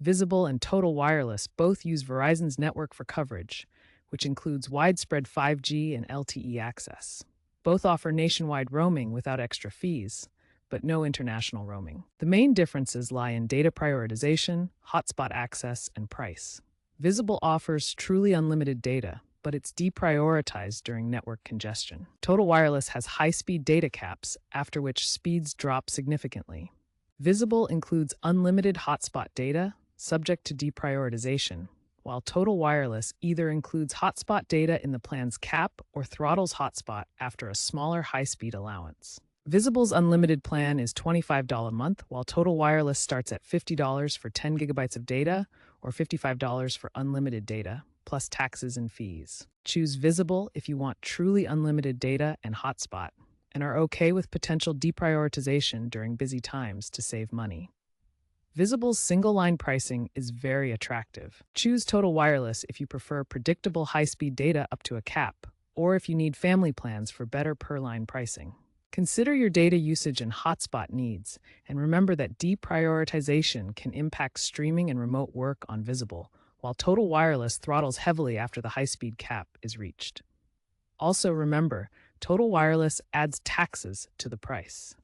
Visible and Total Wireless both use Verizon's network for coverage, which includes widespread 5G and LTE access. Both offer nationwide roaming without extra fees, but no international roaming. The main differences lie in data prioritization, hotspot access, and price. Visible offers truly unlimited data, but it's deprioritized during network congestion. Total Wireless has high-speed data caps, after which speeds drop significantly. Visible includes unlimited hotspot data, subject to deprioritization, while Total Wireless either includes hotspot data in the plan's cap or throttles hotspot after a smaller high-speed allowance. Visible's unlimited plan is $25 a month, while Total Wireless starts at $50 for 10 gigabytes of data or $55 for unlimited data, plus taxes and fees. Choose Visible if you want truly unlimited data and hotspot, and are okay with potential deprioritization during busy times to save money. Visible's single-line pricing is very attractive. Choose Total Wireless if you prefer predictable high-speed data up to a cap, or if you need family plans for better per-line pricing. Consider your data usage and hotspot needs, and remember that deprioritization can impact streaming and remote work on Visible, while Total Wireless throttles heavily after the high-speed cap is reached. Also remember, Total Wireless adds taxes to the price.